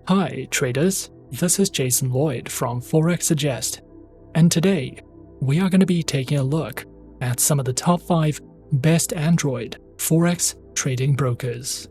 Hi traders, this is Jason Lloyd from Forexsuggest, and today we are going to be taking a look at some of the top 5 best Android Forex trading brokers.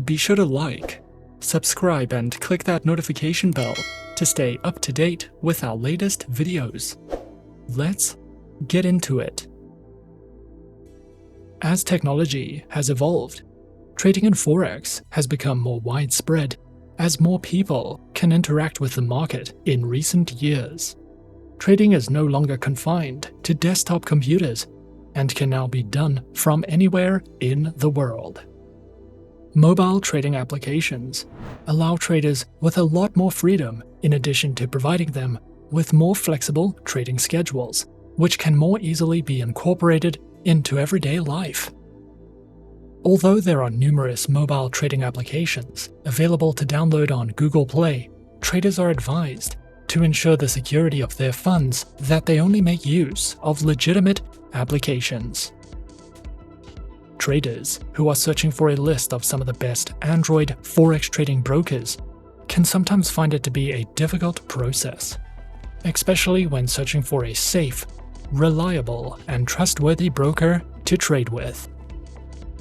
Be sure to like, subscribe and click that notification bell to stay up to date with our latest videos. Let's get into it. As technology has evolved, trading in Forex has become more widespread as more people can interact with the market in recent years. Trading is no longer confined to desktop computers and can now be done from anywhere in the world. Mobile trading applications allow traders with a lot more freedom in addition to providing them with more flexible trading schedules, which can more easily be incorporated into everyday life. Although there are numerous mobile trading applications available to download on Google Play, traders are advised to ensure the security of their funds that they only make use of legitimate applications. Traders who are searching for a list of some of the best Android Forex trading brokers can sometimes find it to be a difficult process, especially when searching for a safe, reliable, and trustworthy broker to trade with.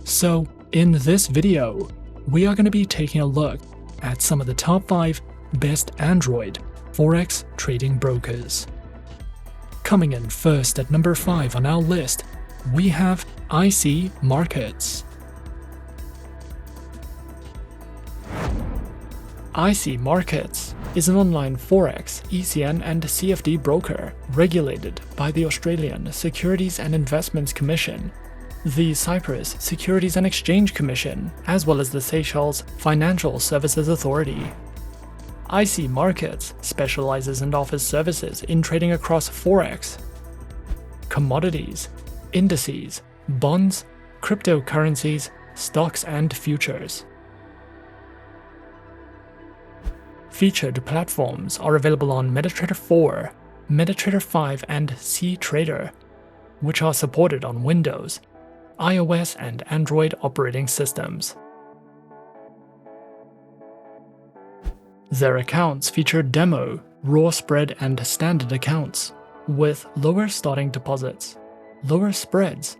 So, in this video, we are going to be taking a look at some of the top 5 best Android Forex trading brokers. Coming in first at number 5 on our list, we have IC Markets. IC Markets is an online Forex ECN and CFD broker regulated by the Australian Securities and Investments Commission, the Cyprus Securities and Exchange Commission, as well as the Seychelles Financial Services Authority. IC Markets specializes and offers services in trading across Forex, commodities, indices, bonds, cryptocurrencies, stocks, and futures. Featured platforms are available on MetaTrader 4, MetaTrader 5, and cTrader, which are supported on Windows, iOS, and Android operating systems. Their accounts feature demo, raw spread, and standard accounts, with lower starting deposits, lower spreads,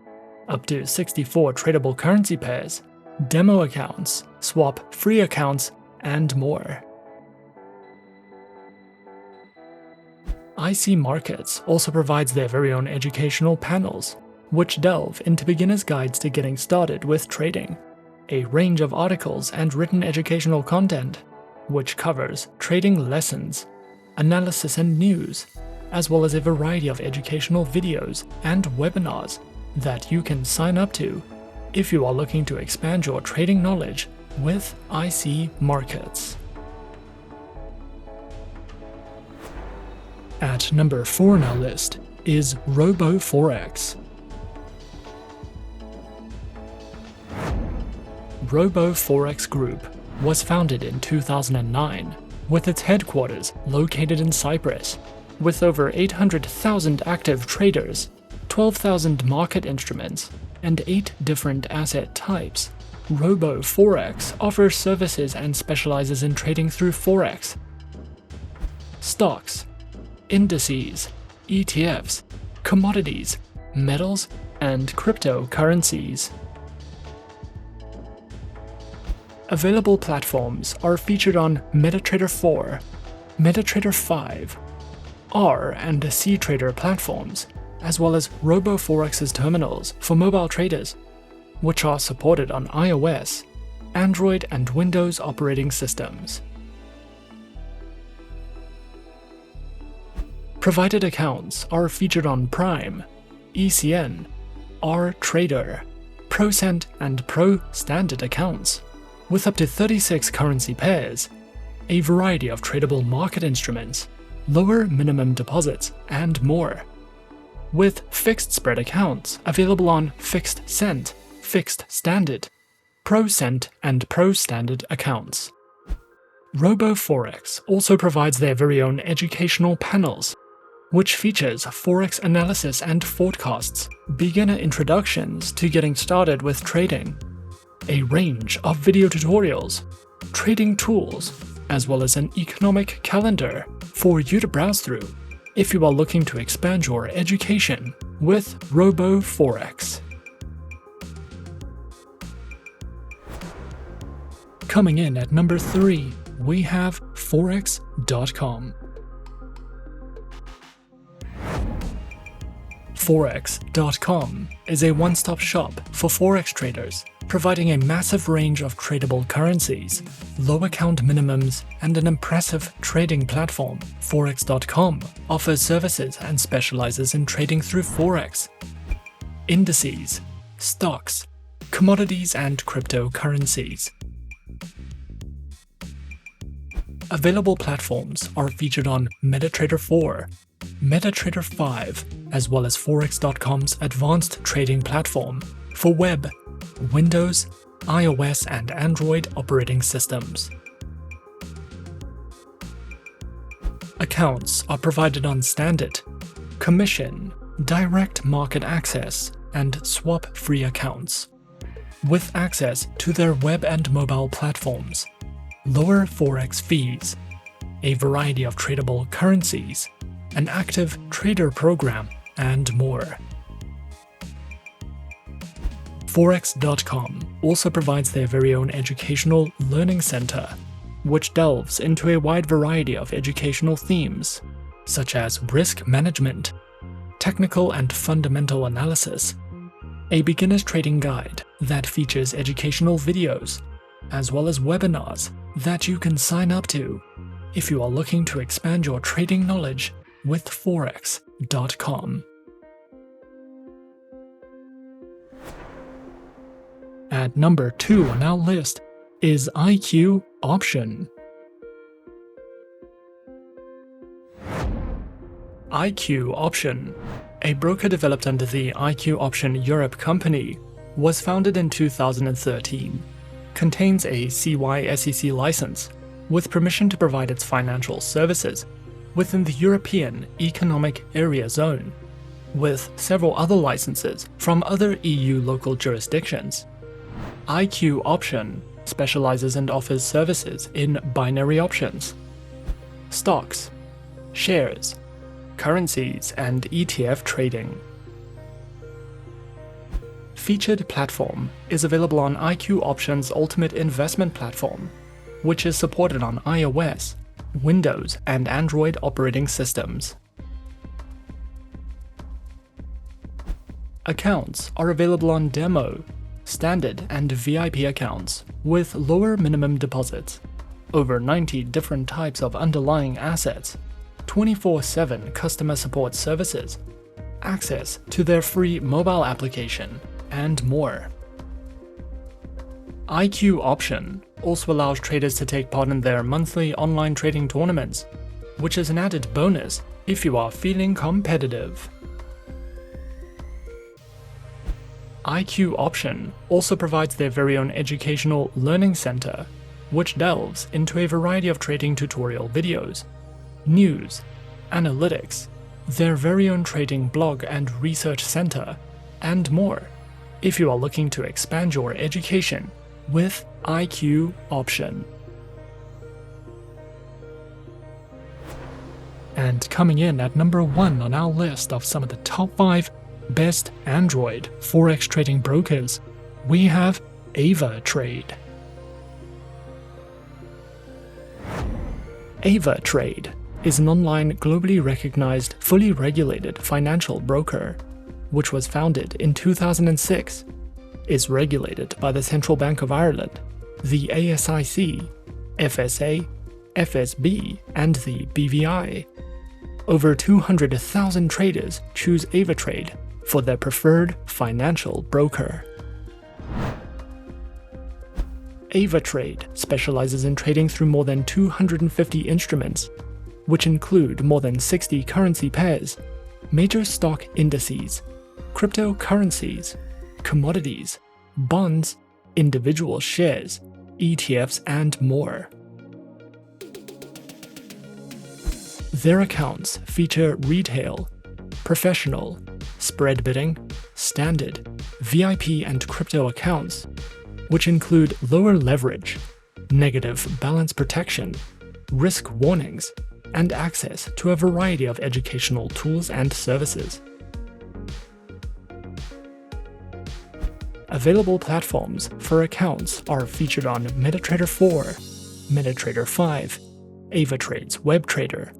up to 64 tradable currency pairs, demo accounts, swap-free accounts, and more. IC Markets also provides their very own educational panels, which delve into beginners' guides to getting started with trading, a range of articles and written educational content, which covers trading lessons, analysis and news, as well as a variety of educational videos and webinars that you can sign up to if you are looking to expand your trading knowledge with IC Markets. At number 4 on our list is RoboForex. RoboForex Group was founded in 2009, with its headquarters located in Cyprus. With over 800,000 active traders, 12,000 market instruments, and 8 different asset types, RoboForex offers services and specializes in trading through Forex, stocks, indices, ETFs, commodities, metals, and cryptocurrencies. Available platforms are featured on MetaTrader 4, MetaTrader 5, R and cTrader platforms, as well as RoboForex's terminals for mobile traders, which are supported on iOS, Android, and Windows operating systems. Provided accounts are featured on Prime, ECN, RTrader, ProCent, and Pro Standard accounts, with up to 36 currency pairs, a variety of tradable market instruments, lower minimum deposits, and more. With fixed spread accounts available on Fixed Cent, Fixed Standard, ProCent, and Pro Standard accounts. RoboForex also provides their very own educational panels, which features Forex analysis and forecasts, beginner introductions to getting started with trading, a range of video tutorials, trading tools, as well as an economic calendar for you to browse through if you are looking to expand your education with RoboForex. Coming in at number 3, we have Forex.com. Forex.com is a one-stop shop for Forex traders, providing a massive range of tradable currencies, low account minimums, and an impressive trading platform. Forex.com offers services and specializes in trading through Forex, indices, stocks, commodities, and cryptocurrencies. Available platforms are featured on MetaTrader 4, MetaTrader 5, as well as Forex.com's advanced trading platform for web, Windows, iOS, and Android operating systems. Accounts are provided on standard, commission, direct market access, and swap-free accounts, with access to their web and mobile platforms, lower Forex fees, a variety of tradable currencies, an active trader program, and more. Forex.com also provides their very own educational learning center, which delves into a wide variety of educational themes, such as risk management, technical and fundamental analysis, a beginner's trading guide that features educational videos, as well as webinars that you can sign up to if you are looking to expand your trading knowledge with Forex.com. At number 2 on our list is IQ Option. IQ Option, a broker developed under the IQ Option Europe company, was founded in 2013, contains a CY/SEC license with permission to provide its financial services within the European Economic Area Zone, with several other licenses from other EU local jurisdictions. IQ Option specializes and offers services in binary options, stocks, shares, currencies, and ETF trading. Featured platform is available on IQ Option's Ultimate Investment Platform, which is supported on iOS, Windows, and Android operating systems. Accounts are available on demo, standard, and VIP accounts with lower minimum deposits, over 90 different types of underlying assets, 24/7 customer support services, access to their free mobile application, and more. IQ Option also allows traders to take part in their monthly online trading tournaments, which is an added bonus if you are feeling competitive. IQ Option also provides their very own educational learning center, which delves into a variety of trading tutorial videos, news, analytics, their very own trading blog and research center, and more, if you are looking to expand your education with IQ Option. And coming in at number 1 on our list of some of the top 5 best Android Forex trading brokers, we have Avatrade. Avatrade is an online, globally recognized, fully regulated financial broker, which was founded in 2006, is regulated by the Central Bank of Ireland, the ASIC, FSA, FSB, and the BVI. Over 200,000 traders choose Avatrade for their preferred financial broker. Avatrade specializes in trading through more than 250 instruments, which include more than 60 currency pairs, major stock indices, cryptocurrencies, commodities, bonds, individual shares, ETFs, and more. Their accounts feature retail, professional, spread bidding, standard, VIP, and crypto accounts, which include lower leverage, negative balance protection, risk warnings, and access to a variety of educational tools and services. Available platforms for accounts are featured on MetaTrader 4, MetaTrader 5, Avatrade's WebTrader,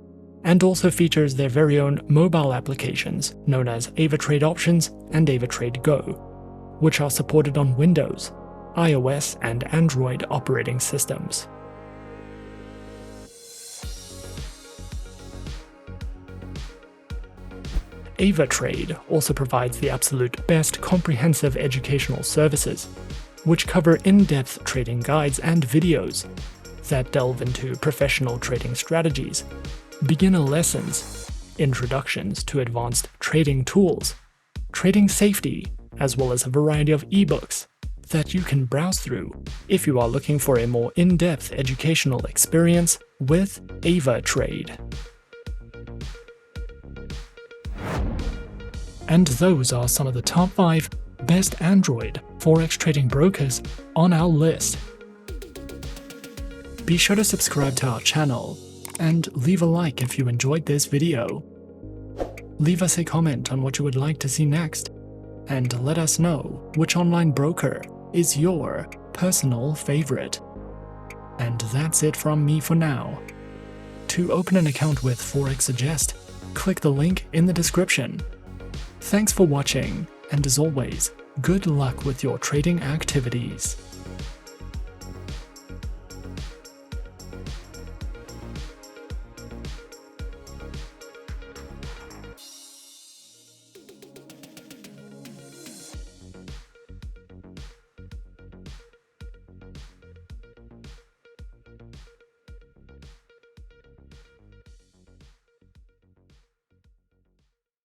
and also features their very own mobile applications known as Avatrade Options and Avatrade Go, which are supported on Windows, iOS, and Android operating systems. Avatrade also provides the absolute best comprehensive educational services, which cover in-depth trading guides and videos that delve into professional trading strategies, beginner lessons, introductions to advanced trading tools, trading safety, as well as a variety of ebooks that you can browse through if you are looking for a more in-depth educational experience with Avatrade. And those are some of the top 5 best Android Forex trading brokers on our list. Be sure to subscribe to our channel and leave a like if you enjoyed this video. Leave us a comment on what you would like to see next, and let us know which online broker is your personal favorite. And that's it from me for now. To open an account with Forexsuggest, click the link in the description. Thanks for watching, and as always, good luck with your trading activities.